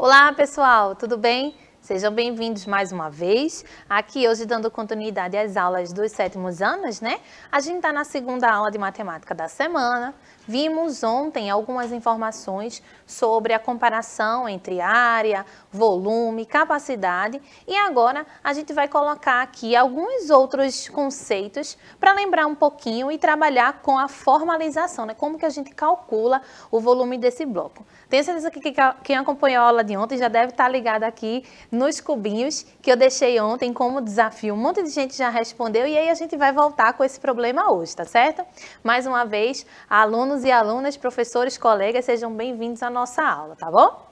Olá pessoal, tudo bem? Sejam bem-vindos mais uma vez. Aqui hoje dando continuidade às aulas dos 7º anos, né? A gente está na segunda aula de matemática da semana. Vimos ontem algumas informações sobre a comparação entre área, volume, capacidade e agora a gente vai colocar aqui alguns outros conceitos para lembrar um pouquinho e trabalhar com a formalização, né? Como que a gente calcula o volume desse bloco. Tenho certeza que quem acompanhou a aula de ontem já deve estar ligado aqui nos cubinhos que eu deixei ontem como desafio. Um monte de gente já respondeu e aí a gente vai voltar com esse problema hoje, tá certo? Mais uma vez, alunos e alunas, professores, colegas, sejam bem-vindos à nossa aula, tá bom?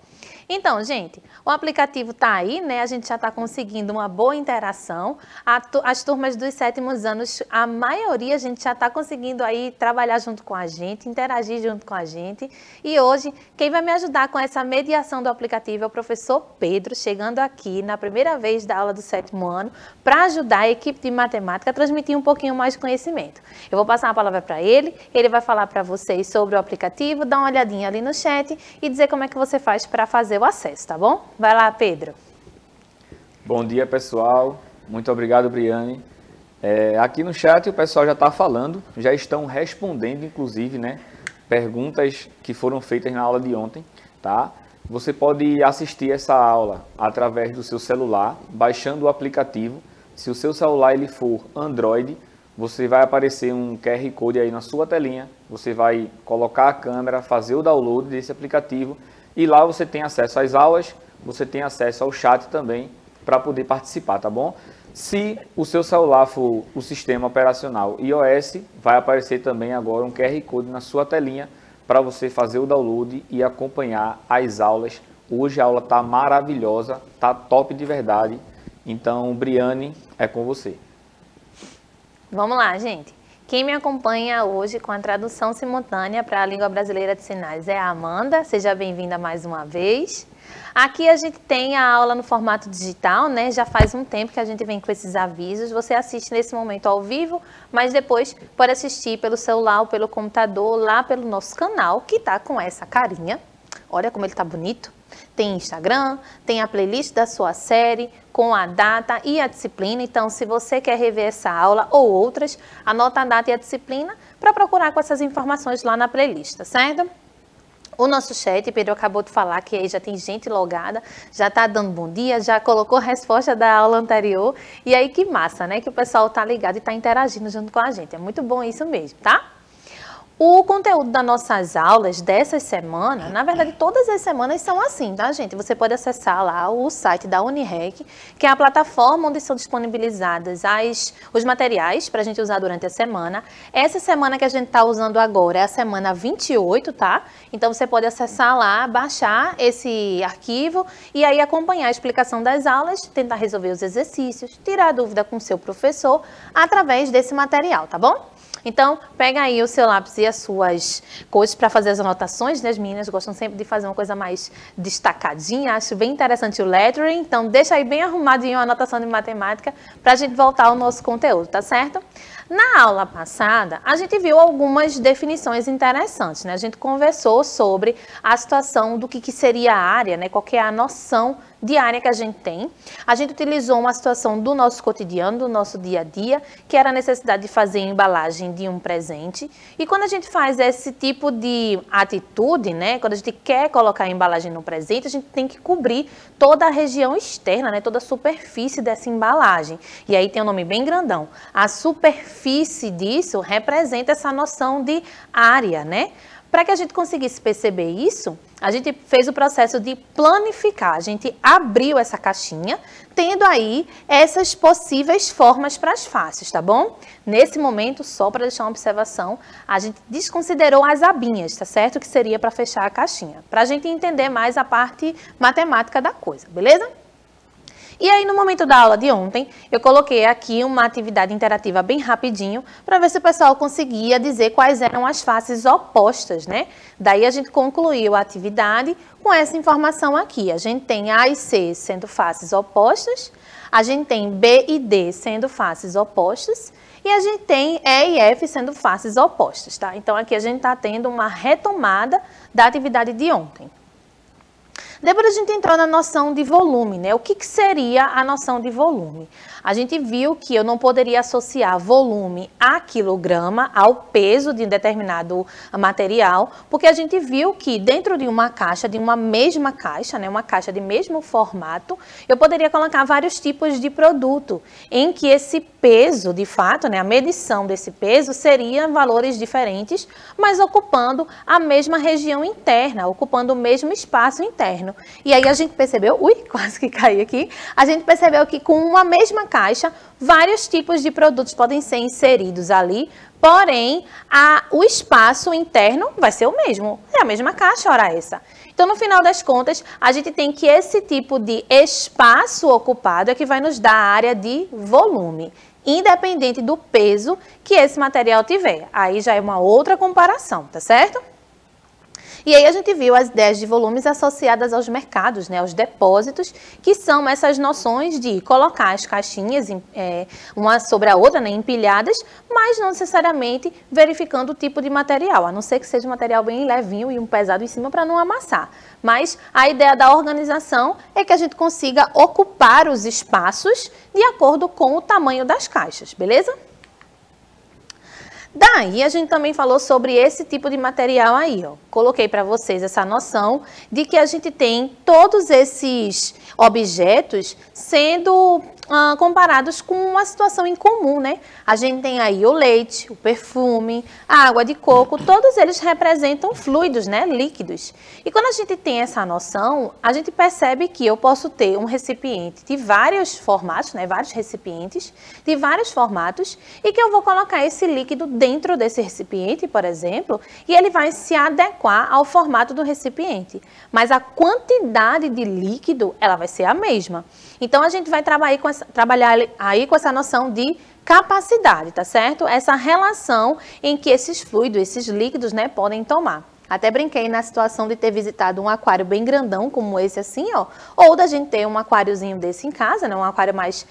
Então, gente, o aplicativo está aí, né? A gente já está conseguindo uma boa interação. As turmas dos 7º anos, a maioria a gente já está conseguindo aí trabalhar junto com a gente, interagir junto com a gente. E hoje, quem vai me ajudar com essa mediação do aplicativo é o professor Pedro, chegando aqui na primeira vez da aula do 7º ano, para ajudar a equipe de matemática a transmitir um pouquinho mais de conhecimento. Eu vou passar a palavra para ele vai falar para vocês sobre o aplicativo, dar uma olhadinha ali no chat e dizer como é que você faz para fazer o acesso, tá bom? Vai lá, Pedro. Bom dia, pessoal. Muito obrigado, Briane. Aqui no chat o pessoal já está falando, já estão respondendo, inclusive, né, perguntas que foram feitas na aula de ontem, tá? Você pode assistir essa aula através do seu celular, baixando o aplicativo. Se o seu celular ele for Android, você vai aparecer um QR Code aí na sua telinha, você vai colocar a câmera, fazer o download desse aplicativo e lá você tem acesso às aulas, você tem acesso ao chat também para poder participar, tá bom? Se o seu celular for o sistema operacional iOS, vai aparecer também agora um QR Code na sua telinha para você fazer o download e acompanhar as aulas. Hoje a aula está maravilhosa, está top de verdade. Então, Briane, é com você. Vamos lá, gente. Quem me acompanha hoje com a tradução simultânea para a língua brasileira de sinais é a Amanda. Seja bem-vinda mais uma vez. Aqui a gente tem a aula no formato digital, né? Já faz um tempo que a gente vem com esses avisos. Você assiste nesse momento ao vivo, mas depois pode assistir pelo celular ou pelo computador, lá pelo nosso canal, que tá com essa carinha. Olha como ele tá bonito. Tem Instagram, tem a playlist da sua série, com a data e a disciplina. Então, se você quer rever essa aula ou outras, anota a data e a disciplina para procurar com essas informações lá na playlist, tá certo? O nosso chat, Pedro acabou de falar que aí já tem gente logada, já tá dando bom dia, já colocou a resposta da aula anterior. E aí que massa, né? Que o pessoal tá ligado e tá interagindo junto com a gente. É muito bom isso mesmo, tá? O conteúdo das nossas aulas dessa semana, na verdade todas as semanas são assim, tá, gente? Você pode acessar lá o site da Unirec, que é a plataforma onde são disponibilizadas os materiais para a gente usar durante a semana. Essa semana que a gente está usando agora é a semana 28, tá? Então você pode acessar lá, baixar esse arquivo e aí acompanhar a explicação das aulas, tentar resolver os exercícios, tirar dúvida com o seu professor através desse material, tá bom? Então, pega aí o seu lápis e as suas coisas para fazer as anotações, né? As meninas gostam sempre de fazer uma coisa mais destacadinha, acho bem interessante o lettering, então deixa aí bem arrumadinho a anotação de matemática para a gente voltar ao nosso conteúdo, tá certo? Na aula passada, a gente viu algumas definições interessantes, né? A gente conversou sobre a situação do que seria a área, né? Qual que é a noção de área que a gente tem. A gente utilizou uma situação do nosso cotidiano, do nosso dia a dia, que era a necessidade de fazer a embalagem de um presente. E quando a gente faz esse tipo de atitude, né? Quando a gente quer colocar a embalagem no presente, a gente tem que cobrir toda a região externa, né? Toda a superfície dessa embalagem. E aí tem um nome bem grandão. A superfície disso representa essa noção de área, né? Para que a gente conseguisse perceber isso, a gente fez o processo de planificar. A gente abriu essa caixinha, tendo aí essas possíveis formas para as faces, tá bom? Nesse momento, só para deixar uma observação, a gente desconsiderou as abinhas, tá certo? Que seria para fechar a caixinha, para a gente entender mais a parte matemática da coisa, beleza? E aí, no momento da aula de ontem, eu coloquei aqui uma atividade interativa bem rapidinho, para ver se o pessoal conseguia dizer quais eram as faces opostas, né? Daí a gente concluiu a atividade com essa informação aqui. A gente tem A e C sendo faces opostas, a gente tem B e D sendo faces opostas, e a gente tem E e F sendo faces opostas, tá? Então, aqui a gente está tendo uma retomada da atividade de ontem. Depois a gente entrou na noção de volume, né? O que seria a noção de volume? A gente viu que eu não poderia associar volume a quilograma, ao peso de um determinado material, porque a gente viu que dentro de uma caixa, de uma mesma caixa, né, uma caixa de mesmo formato, eu poderia colocar vários tipos de produto, em que esse peso, de fato, né, a medição desse peso seria valores diferentes, mas ocupando a mesma região interna, ocupando o mesmo espaço interno. E aí a gente percebeu, quase que caí aqui, a gente percebeu que com uma mesma caixa, vários tipos de produtos podem ser inseridos ali, porém, o espaço interno vai ser o mesmo, é a mesma caixa, ora essa. Então, no final das contas, a gente tem que esse tipo de espaço ocupado é que vai nos dar a área de volume, independente do peso que esse material tiver. Aí já é uma outra comparação, tá certo? E aí a gente viu as ideias de volumes associadas aos mercados, né, aos depósitos, que são essas noções de colocar as caixinhas uma sobre a outra, né, empilhadas, mas não necessariamente verificando o tipo de material, a não ser que seja um material bem levinho e um pesado em cima para não amassar. Mas a ideia da organização é que a gente consiga ocupar os espaços de acordo com o tamanho das caixas, beleza? Daí, a gente também falou sobre esse tipo de material aí, ó. Coloquei para vocês essa noção de que a gente tem todos esses objetos sendo comparados com uma situação em comum, né? A gente tem aí o leite, o perfume, a água de coco, todos eles representam fluidos, né? Líquidos. E quando a gente tem essa noção, a gente percebe que eu posso ter um recipiente de vários formatos, né? Vários recipientes de vários formatos e que eu vou colocar esse líquido dentro desse recipiente, por exemplo, e ele vai se adequar ao formato do recipiente. Mas a quantidade de líquido, ela vai ser a mesma. Então, a gente vai trabalhar aí com essa noção de capacidade, tá certo? Essa relação em que esses fluidos, esses líquidos, né, podem tomar. Até brinquei na situação de ter visitado um aquário bem grandão, como esse assim, ó. Ou da gente ter um aquáriozinho desse em casa, né? Um aquário mais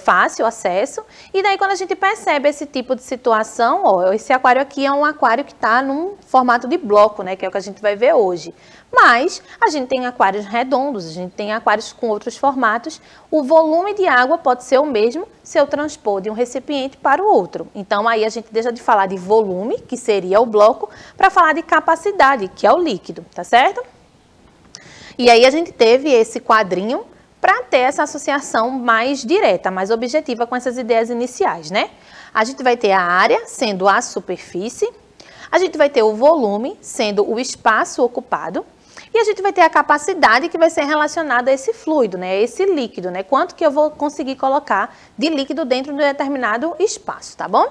fácil acesso. E daí, quando a gente percebe esse tipo de situação, ó, esse aquário aqui é um aquário que está num formato de bloco, né? Que é o que a gente vai ver hoje. Mas a gente tem aquários redondos, a gente tem aquários com outros formatos. O volume de água pode ser o mesmo se eu transpor de um recipiente para o outro. Então, aí a gente deixa de falar de volume, que seria o bloco, para falar de capacidade, que é o líquido, tá certo? E aí a gente teve esse quadrinho para ter essa associação mais direta, mais objetiva com essas ideias iniciais, né? A gente vai ter a área sendo a superfície, a gente vai ter o volume sendo o espaço ocupado, e a gente vai ter a capacidade que vai ser relacionada a esse fluido, né? Esse líquido, né? Quanto que eu vou conseguir colocar de líquido dentro de um determinado espaço, tá bom?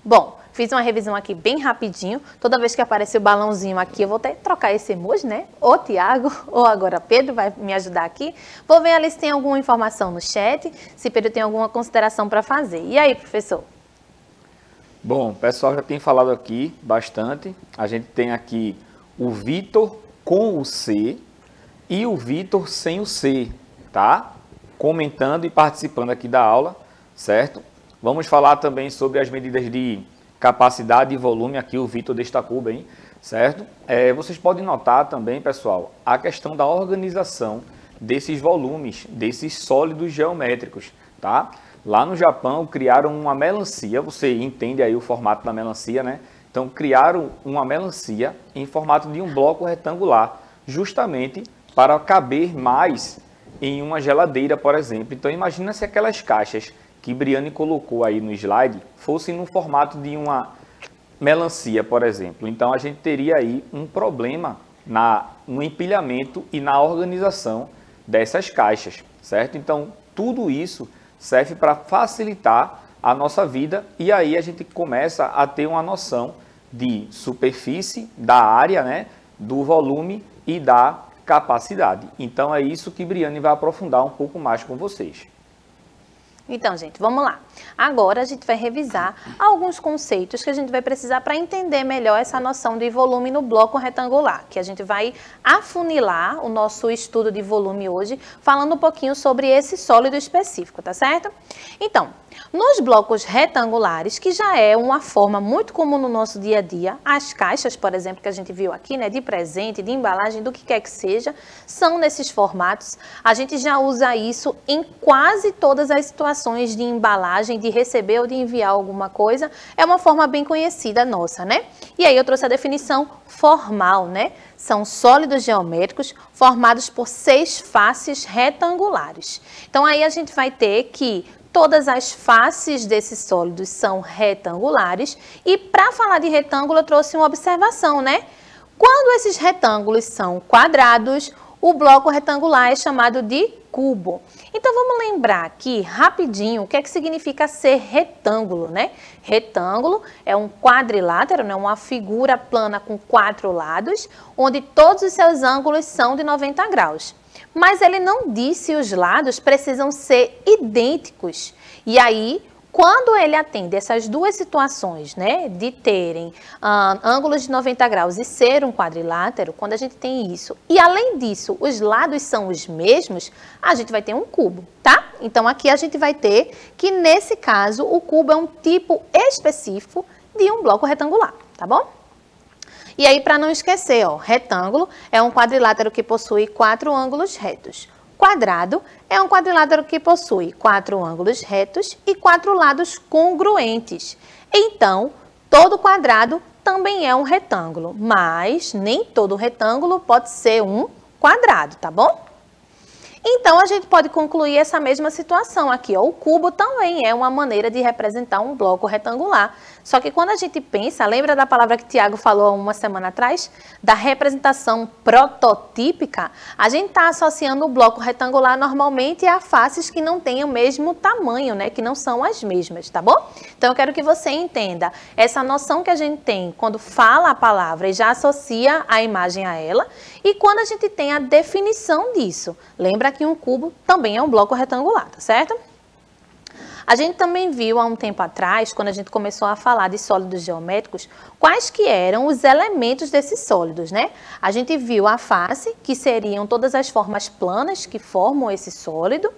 Bom, fiz uma revisão aqui bem rapidinho. Toda vez que aparecer o balãozinho aqui, eu vou até trocar esse emoji, né? Ou Tiago, ou agora Pedro vai me ajudar aqui. Vou ver ali se tem alguma informação no chat, se Pedro tem alguma consideração para fazer. E aí, professor? Bom, o pessoal já tem falado aqui bastante. A gente tem aqui o Vitor com o C e o Vitor sem o C, tá? Comentando e participando aqui da aula, certo? Vamos falar também sobre as medidas de capacidade e volume, aqui o Vitor destacou bem, certo? Vocês podem notar também, pessoal, a questão da organização desses volumes, desses sólidos geométricos, tá? Lá no Japão criaram uma melancia, você entende aí o formato da melancia, né? Então, criaram uma melancia em formato de um bloco retangular, justamente para caber mais em uma geladeira, por exemplo. Então, imagina se aquelas caixas que Briane colocou aí no slide fossem no formato de uma melancia, por exemplo. Então, a gente teria aí um problema no empilhamento e na organização dessas caixas, certo? Então, tudo isso serve para facilitar a nossa vida e aí a gente começa a ter uma noção de superfície, da área, né, do volume e da capacidade. Então é isso que Briane vai aprofundar um pouco mais com vocês. Então, gente, vamos lá. Agora a gente vai revisar alguns conceitos que a gente vai precisar para entender melhor essa noção de volume no bloco retangular, que a gente vai afunilar o nosso estudo de volume hoje, falando um pouquinho sobre esse sólido específico, tá certo? Então, Nos blocos retangulares, que já é uma forma muito comum no nosso dia a dia, as caixas, por exemplo, que a gente viu aqui, né, de presente, de embalagem, do que quer que seja, são nesses formatos. A gente já usa isso em quase todas as situações de embalagem, de receber ou de enviar alguma coisa. É uma forma bem conhecida nossa, né? E aí eu trouxe a definição formal, né? São sólidos geométricos formados por 6 faces retangulares. Então aí a gente vai ter que todas as faces desses sólidos são retangulares. E para falar de retângulo, eu trouxe uma observação, né? Quando esses retângulos são quadrados, o bloco retangular é chamado de cubo. Então vamos lembrar aqui rapidinho o que é que significa ser retângulo, né? Retângulo é um quadrilátero, né? Uma figura plana com 4 lados, onde todos os seus ângulos são de 90 graus. Mas ele não diz se os lados precisam ser idênticos. E aí, quando ele atende essas duas situações, né, de terem ângulos de 90 graus e ser um quadrilátero, quando a gente tem isso, e além disso, os lados são os mesmos, a gente vai ter um cubo, tá? Então, aqui a gente vai ter que, nesse caso, o cubo é um tipo específico de um bloco retangular, tá bom? E aí, para não esquecer, ó, retângulo é um quadrilátero que possui 4 ângulos retos. Quadrado é um quadrilátero que possui 4 ângulos retos e 4 lados congruentes. Então, todo quadrado também é um retângulo, mas nem todo retângulo pode ser um quadrado, tá bom? Então, a gente pode concluir essa mesma situação aqui, ó. O cubo também é uma maneira de representar um bloco retangular. Só que quando a gente pensa, lembra da palavra que Tiago falou há uma semana atrás? Da representação prototípica? A gente está associando o bloco retangular normalmente a faces que não têm o mesmo tamanho, né? Que não são as mesmas, tá bom? Então, eu quero que você entenda essa noção que a gente tem quando fala a palavra e já associa a imagem a ela. E quando a gente tem a definição disso. Lembra que um cubo também é um bloco retangular, tá certo? A gente também viu há um tempo atrás, quando a gente começou a falar de sólidos geométricos, quais que eram os elementos desses sólidos, né? A gente viu a face, que seriam todas as formas planas que formam esse sólido.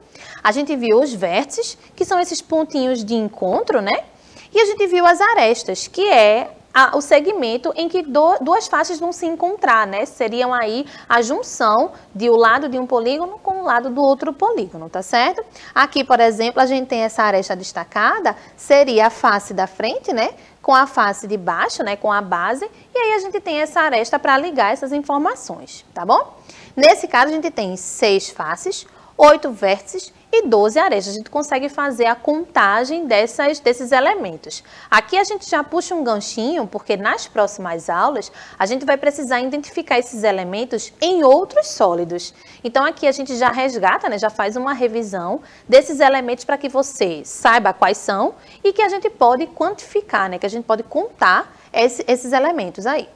A gente viu os vértices, que são esses pontinhos de encontro, né? E a gente viu as arestas, que é o segmento em que duas faces vão se encontrar, né? Seriam aí a junção de o lado de um polígono com o lado do outro polígono, tá certo? Aqui, por exemplo, a gente tem essa aresta destacada, seria a face da frente, né? Com a face de baixo, né? Com a base, e aí a gente tem essa aresta para ligar essas informações, tá bom? Nesse caso, a gente tem 6 faces, 8 vértices e 12 arestas. A gente consegue fazer a contagem desses elementos. Aqui a gente já puxa um ganchinho, porque nas próximas aulas a gente vai precisar identificar esses elementos em outros sólidos. Então aqui a gente já resgata, né, já faz uma revisão desses elementos para que você saiba quais são e que a gente pode quantificar, né, que a gente pode contar esses elementos aí.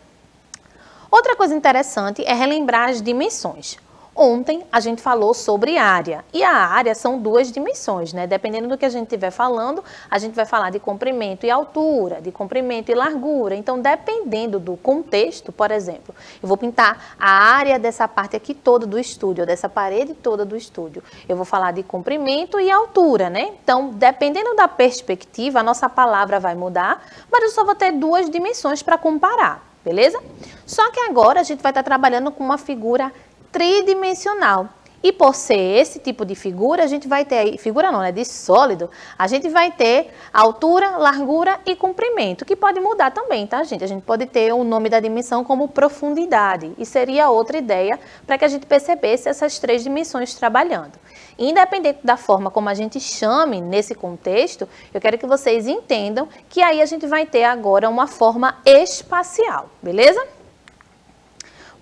Outra coisa interessante é relembrar as dimensões. Ontem a gente falou sobre área, e a área são 2 dimensões, né? Dependendo do que a gente estiver falando, a gente vai falar de comprimento e altura, de comprimento e largura. Então, dependendo do contexto, por exemplo, eu vou pintar a área dessa parte aqui toda do estúdio, dessa parede toda do estúdio. Eu vou falar de comprimento e altura, né? Então, dependendo da perspectiva, a nossa palavra vai mudar, mas eu só vou ter 2 dimensões para comparar, beleza? Só que agora a gente vai estar trabalhando com uma figura tridimensional. E por ser esse tipo de figura, a gente vai ter, figura não, né, de sólido, a gente vai ter altura, largura e comprimento, que pode mudar também, tá, gente? A gente pode ter o nome da dimensão como profundidade, e seria outra ideia para que a gente percebesse essas 3 dimensões trabalhando. Independente da forma como a gente chame nesse contexto, eu quero que vocês entendam que aí a gente vai ter agora uma forma espacial, beleza?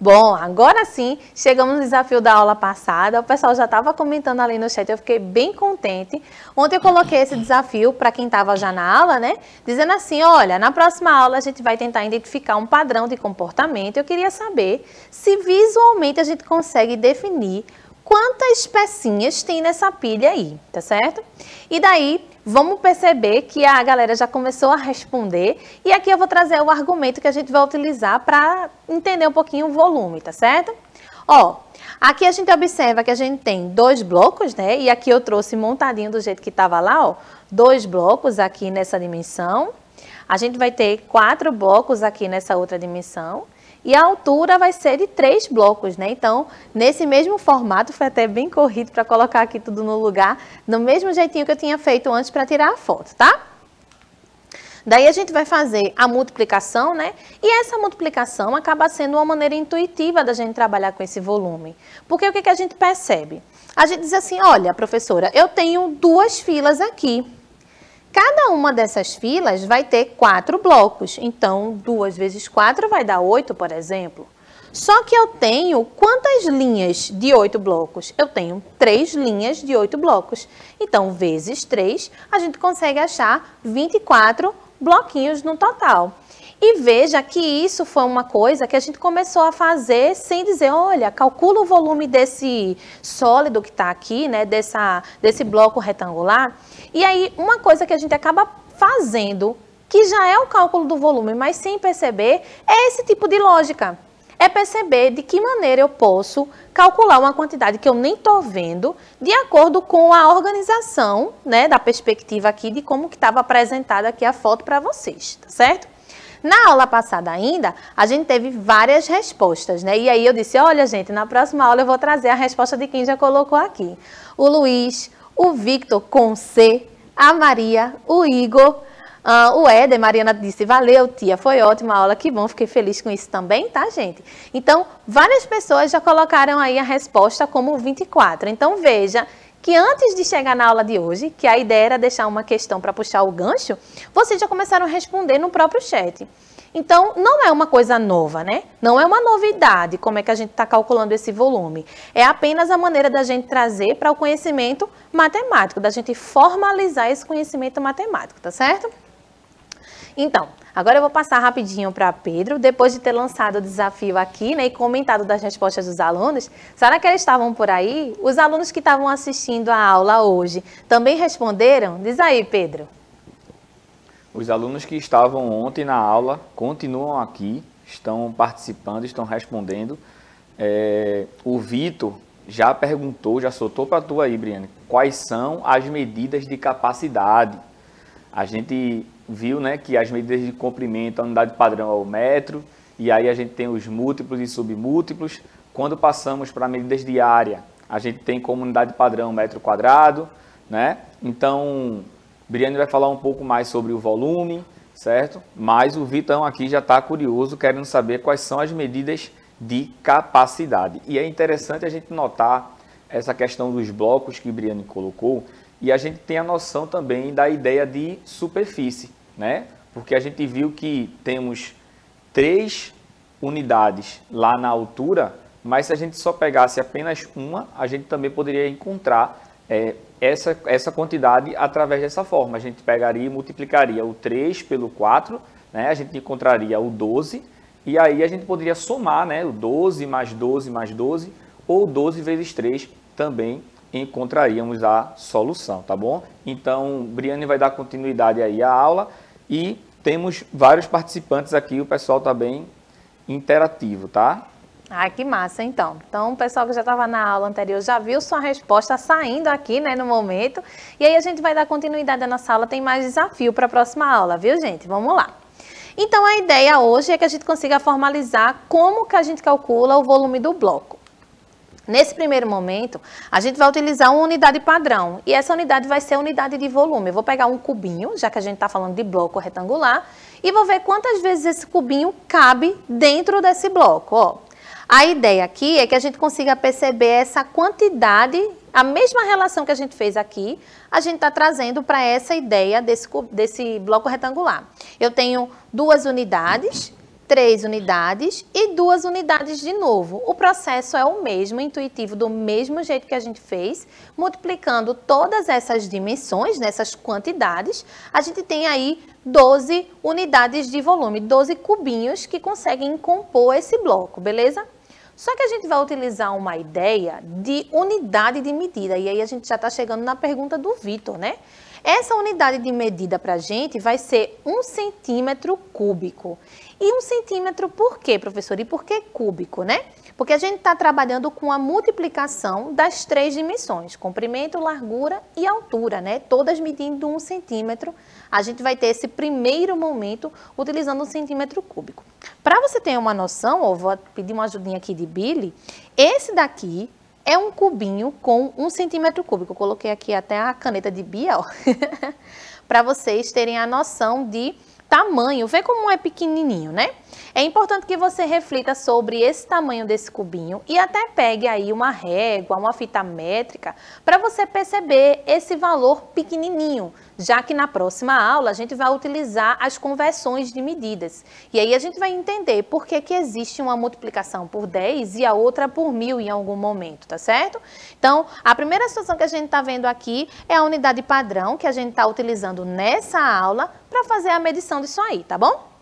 Bom, agora sim, chegamos no desafio da aula passada, o pessoal já estava comentando ali no chat, eu fiquei bem contente. Ontem eu coloquei esse desafio para quem estava já na aula, né? Dizendo assim, olha, na próxima aula a gente vai tentar identificar um padrão de comportamento. Eu queria saber se visualmente a gente consegue definir quantas pecinhas tem nessa pilha aí, tá certo? E daí, vamos perceber que a galera já começou a responder e aqui eu vou trazer o argumento que a gente vai utilizar para entender um pouquinho o volume, tá certo? Ó, aqui a gente observa que a gente tem 2 blocos, né? E aqui eu trouxe montadinho do jeito que estava lá, ó, 2 blocos aqui nessa dimensão. A gente vai ter 4 blocos aqui nessa outra dimensão. E a altura vai ser de 3 blocos, né? Então, nesse mesmo formato, foi até bem corrido para colocar aqui tudo no lugar, no mesmo jeitinho que eu tinha feito antes para tirar a foto, tá? Daí a gente vai fazer a multiplicação, né? E essa multiplicação acaba sendo uma maneira intuitiva da gente trabalhar com esse volume. Porque o que a gente percebe? A gente diz assim, olha, professora, eu tenho 2 filas aqui. Cada uma dessas filas vai ter 4 blocos. Então, 2 vezes 4 vai dar 8, por exemplo. Só que eu tenho quantas linhas de 8 blocos? Eu tenho 3 linhas de 8 blocos. Então, vezes 3, a gente consegue achar 24 bloquinhos no total. E veja que isso foi uma coisa que a gente começou a fazer sem dizer, olha, calcula o volume desse sólido que está aqui, né, desse bloco retangular. E aí, uma coisa que a gente acaba fazendo, que já é o cálculo do volume, mas sem perceber, é esse tipo de lógica. É perceber de que maneira eu posso calcular uma quantidade que eu nem estou vendo, de acordo com a organização, né, da perspectiva aqui, de como que estava apresentada aqui a foto para vocês, tá certo? Na aula passada ainda, a gente teve várias respostas, né? E aí eu disse, olha gente, na próxima aula eu vou trazer a resposta de quem já colocou aqui. O Luiz, o Victor com C, a Maria, o Igor, o Éder, Mariana disse, valeu tia, foi ótima a aula, que bom, fiquei feliz com isso também, tá gente? Então, várias pessoas já colocaram aí a resposta como 24. Então veja que antes de chegar na aula de hoje, que a ideia era deixar uma questão para puxar o gancho, vocês já começaram a responder no próprio chat. Então, não é uma coisa nova, né? Não é uma novidade como é que a gente está calculando esse volume. É apenas a maneira da gente trazer para o conhecimento matemático, da gente formalizar esse conhecimento matemático, tá certo? Então, agora eu vou passar rapidinho para Pedro, depois de ter lançado o desafio aqui, né, e comentado das respostas dos alunos. Será que eles estavam por aí? Os alunos que estavam assistindo a aula hoje também responderam? Diz aí, Pedro. Os alunos que estavam ontem na aula continuam aqui, estão participando, estão respondendo. O Vitor já perguntou, já soltou para tu aí, Briane, quais são as medidas de capacidade. A gente viu, né, que as medidas de comprimento, a unidade padrão é o metro, e aí a gente tem os múltiplos e submúltiplos. Quando passamos para medidas de área, a gente tem como unidade padrão metro quadrado, né? Então, Briane vai falar um pouco mais sobre o volume, certo? Mas o Vitão aqui já está curioso, querendo saber quais são as medidas de capacidade. E é interessante a gente notar essa questão dos blocos que Briane colocou, e a gente tem a noção também da ideia de superfície, né? Porque a gente viu que temos 3 unidades lá na altura, mas se a gente só pegasse apenas uma, a gente também poderia encontrar essa quantidade através dessa forma. A gente pegaria e multiplicaria o 3 pelo 4, né? A gente encontraria o 12, e aí a gente poderia somar, né? O 12 mais 12 mais 12, ou 12 vezes 3 também encontraríamos a solução, tá bom? Então, Briane vai dar continuidade aí à aula e temos vários participantes aqui, o pessoal está bem interativo, tá? Ah, que massa, então. Então, o pessoal que já estava na aula anterior já viu sua resposta saindo aqui, né, no momento. E aí a gente vai dar continuidade à nossa aula, tem mais desafio para a próxima aula, viu, gente? Vamos lá. Então, a ideia hoje é que a gente consiga formalizar como que a gente calcula o volume do bloco. Nesse primeiro momento, a gente vai utilizar uma unidade padrão, e essa unidade vai ser a unidade de volume. Eu vou pegar um cubinho, já que a gente está falando de bloco retangular, e vou ver quantas vezes esse cubinho cabe dentro desse bloco, ó. A ideia aqui é que a gente consiga perceber essa quantidade, a mesma relação que a gente fez aqui, a gente está trazendo para essa ideia desse bloco retangular. Eu tenho 2 unidades, 3 unidades e 2 unidades de novo. O processo é o mesmo, intuitivo, do mesmo jeito que a gente fez, multiplicando todas essas dimensões, nessas quantidades, a gente tem aí 12 unidades de volume, 12 cubinhos que conseguem compor esse bloco, beleza? Só que a gente vai utilizar uma ideia de unidade de medida, e aí a gente já está chegando na pergunta do Vitor, né? Essa unidade de medida para a gente vai ser 1 centímetro cúbico. E 1 centímetro por quê, professor? E por que cúbico, né? Porque a gente está trabalhando com a multiplicação das 3 dimensões, comprimento, largura e altura, né? Todas medindo 1 centímetro. A gente vai ter esse primeiro momento utilizando 1 centímetro cúbico. Para você ter uma noção, eu vou pedir uma ajudinha aqui de Billy, esse daqui é um cubinho com 1 centímetro cúbico. Eu coloquei aqui até a caneta de Bia, ó, para vocês terem a noção de tamanho. Vê como é pequenininho, né? É importante que você reflita sobre esse tamanho desse cubinho e até pegue aí uma régua, uma fita métrica, para você perceber esse valor pequenininho, já que na próxima aula a gente vai utilizar as conversões de medidas. E aí a gente vai entender por que que existe uma multiplicação por 10 e a outra por 1000 em algum momento, tá certo? Então, a primeira situação que a gente está vendo aqui é a unidade padrão que a gente está utilizando nessa aula para fazer a medição disso aí, tá bom?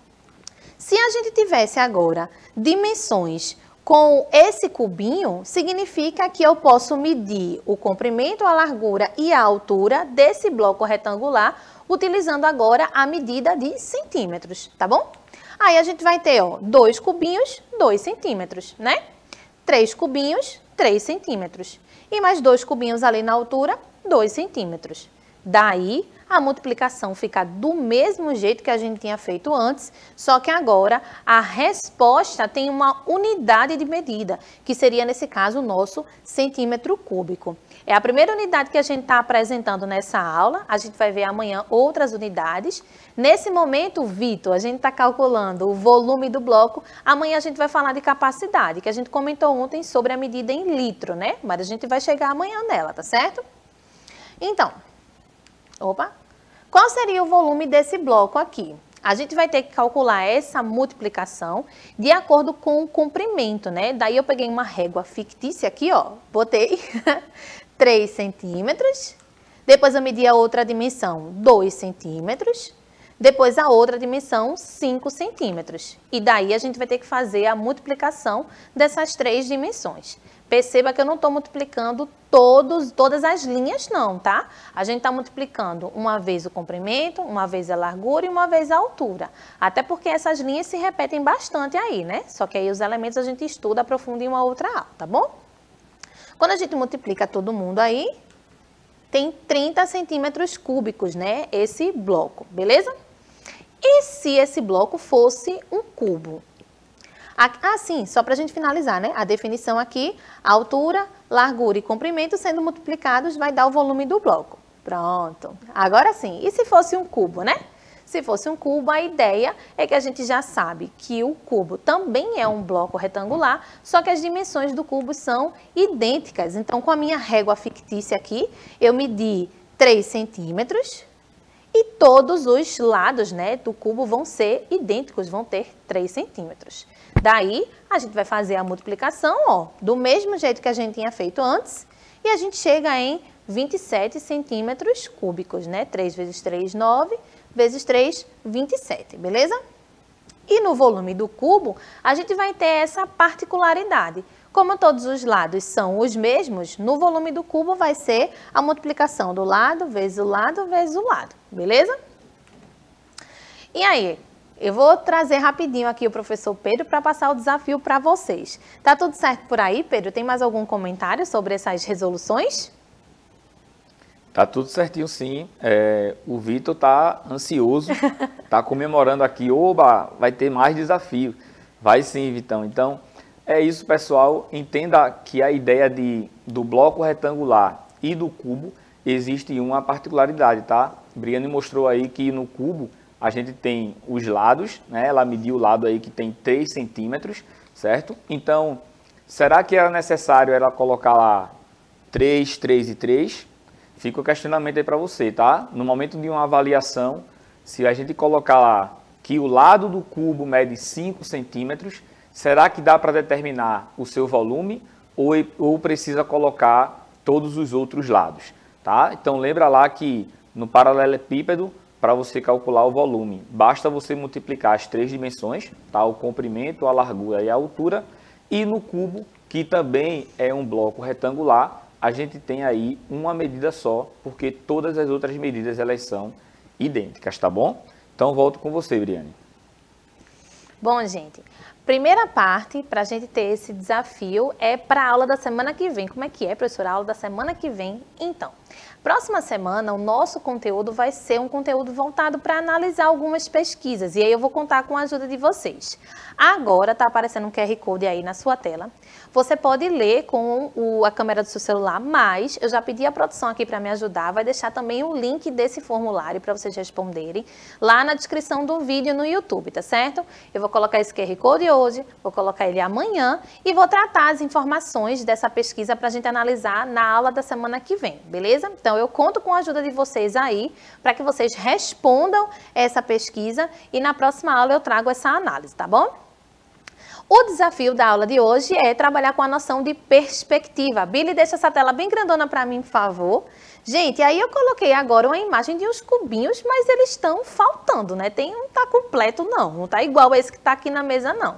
Se a gente tivesse agora dimensões com esse cubinho, significa que eu posso medir o comprimento, a largura e a altura desse bloco retangular, utilizando agora a medida de centímetros, tá bom? Aí a gente vai ter, ó, 2 cubinhos, 2 centímetros, né? 3 cubinhos, 3 centímetros. E mais 2 cubinhos ali na altura, 2 centímetros. Daí, a multiplicação fica do mesmo jeito que a gente tinha feito antes, só que agora a resposta tem uma unidade de medida, que seria, nesse caso, o nosso centímetro cúbico. É a primeira unidade que a gente está apresentando nessa aula, a gente vai ver amanhã outras unidades. Nesse momento, Vitor, a gente está calculando o volume do bloco, amanhã a gente vai falar de capacidade, que a gente comentou ontem sobre a medida em litro, né? Mas a gente vai chegar amanhã nela, tá certo? Então, qual seria o volume desse bloco aqui? A gente vai ter que calcular essa multiplicação de acordo com o comprimento, né? Daí eu peguei uma régua fictícia aqui, ó, botei 3 centímetros, depois eu medi a outra dimensão, 2 centímetros, depois a outra dimensão, 5 centímetros. E daí a gente vai ter que fazer a multiplicação dessas 3 dimensões. Perceba que eu não estou multiplicando todas as linhas não, tá? A gente está multiplicando uma vez o comprimento, uma vez a largura e uma vez a altura. Até porque essas linhas se repetem bastante aí, né? Só que aí os elementos a gente estuda, aprofunda em uma outra aula, tá bom? Quando a gente multiplica todo mundo aí, tem 30 centímetros cúbicos, né? Esse bloco, beleza? E se esse bloco fosse um cubo? Sim, só para a gente finalizar, né? A definição aqui, altura, largura e comprimento sendo multiplicados vai dar o volume do bloco. Pronto. Agora sim, e se fosse um cubo, né? Se fosse um cubo, a ideia é que a gente já sabe que o cubo também é um bloco retangular, só que as dimensões do cubo são idênticas. Então, com a minha régua fictícia aqui, eu medi 3 centímetros e todos os lados, né, do cubo vão ser idênticos, vão ter 3 centímetros. Daí, a gente vai fazer a multiplicação, ó, do mesmo jeito que a gente tinha feito antes, e a gente chega em 27 centímetros cúbicos, né? 3 vezes 3, 9, vezes 3, 27, beleza? E no volume do cubo, a gente vai ter essa particularidade. Como todos os lados são os mesmos, no volume do cubo vai ser a multiplicação do lado, vezes o lado, vezes o lado, beleza? E aí? Eu vou trazer rapidinho aqui o professor Pedro para passar o desafio para vocês. Tá tudo certo por aí, Pedro? Tem mais algum comentário sobre essas resoluções? Tá tudo certinho, sim. O Vitor tá ansioso, tá comemorando aqui. Oba, vai ter mais desafio. Vai sim, Vitão. Então, é isso, pessoal. Entenda que a ideia do bloco retangular e do cubo existe uma particularidade, tá? Briane mostrou aí que no cubo a gente tem os lados, né? Ela mediu o lado aí que tem 3 centímetros, certo? Então, será que era necessário ela colocar lá 3, 3 e 3? Fica o questionamento aí para você, tá? No momento de uma avaliação, se a gente colocar lá que o lado do cubo mede 5 centímetros, será que dá para determinar o seu volume ou precisa colocar todos os outros lados, tá? Então, lembra lá que no paralelepípedo, para você calcular o volume, basta você multiplicar as 3 dimensões, tá? O comprimento, a largura e a altura. E no cubo, que também é um bloco retangular, a gente tem aí uma medida só, porque todas as outras medidas elas são idênticas, tá bom? Então volto com você, Briane. Bom, gente, primeira parte para a gente ter esse desafio é para a aula da semana que vem. Como é que é, professora? A aula da semana que vem? Então, próxima semana o nosso conteúdo vai ser um conteúdo voltado para analisar algumas pesquisas. E aí eu vou contar com a ajuda de vocês. Agora está aparecendo um QR Code aí na sua tela. Você pode ler com a câmera do seu celular, mas eu já pedi a produção aqui para me ajudar. Vai deixar também o link desse formulário para vocês responderem lá na descrição do vídeo no YouTube, tá certo? Eu vou colocar esse QR Code hoje, vou colocar ele amanhã e vou tratar as informações dessa pesquisa para a gente analisar na aula da semana que vem, beleza? Então eu conto com a ajuda de vocês aí para que vocês respondam essa pesquisa e na próxima aula eu trago essa análise, tá bom? O desafio da aula de hoje é trabalhar com a noção de perspectiva. Billy, deixa essa tela bem grandona para mim, por favor. Gente, aí eu coloquei agora uma imagem de uns cubinhos, mas eles estão faltando, né? Não está completo, não está igual a esse que está aqui na mesa, não.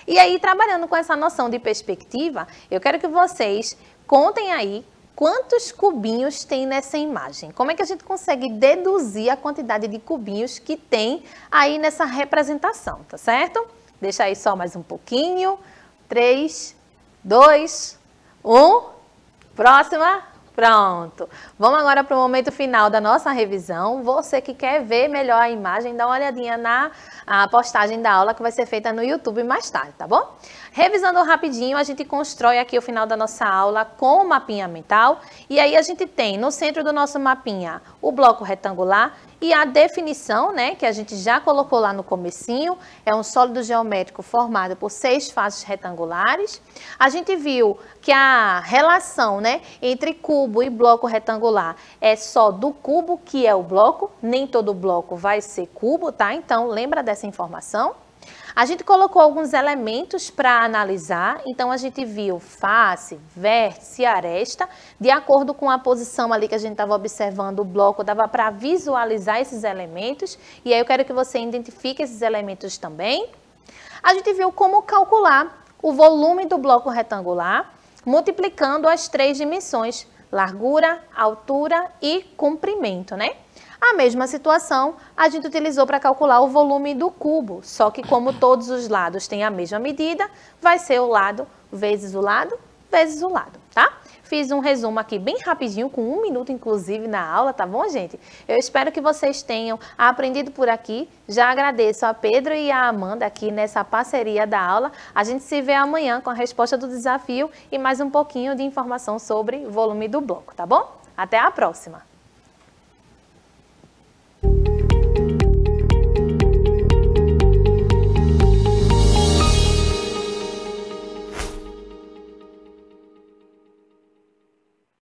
E aí, trabalhando com essa noção de perspectiva, eu quero que vocês contem aí quantos cubinhos tem nessa imagem. Como é que a gente consegue deduzir a quantidade de cubinhos que tem aí nessa representação, tá certo? Deixa aí só mais um pouquinho. 3, 2, 1. Próxima. Pronto. Vamos agora para o momento final da nossa revisão. Você que quer ver melhor a imagem, dá uma olhadinha na postagem da aula que vai ser feita no YouTube mais tarde, tá bom? Revisando rapidinho, a gente constrói aqui o final da nossa aula com o mapinha mental. E aí a gente tem no centro do nosso mapinha o bloco retangular e a definição, né, que a gente já colocou lá no comecinho, é um sólido geométrico formado por 6 faces retangulares. A gente viu que a relação, né, entre cubo e bloco retangular é só do cubo, que é o bloco, nem todo bloco vai ser cubo, tá? Então, lembra dessa informação? A gente colocou alguns elementos para analisar, então a gente viu face, vértice e aresta. De acordo com a posição ali que a gente estava observando o bloco, dava para visualizar esses elementos. E aí eu quero que você identifique esses elementos também. A gente viu como calcular o volume do bloco retangular, multiplicando as 3 dimensões, largura, altura e comprimento, né? A mesma situação a gente utilizou para calcular o volume do cubo, só que como todos os lados têm a mesma medida, vai ser o lado vezes o lado vezes o lado, tá? Fiz um resumo aqui bem rapidinho, com 1 minuto inclusive na aula, tá bom, gente? Eu espero que vocês tenham aprendido por aqui. Já agradeço a Pedro e a Amanda aqui nessa parceria da aula. A gente se vê amanhã com a resposta do desafio e mais um pouquinho de informação sobre o volume do bloco, tá bom? Até a próxima!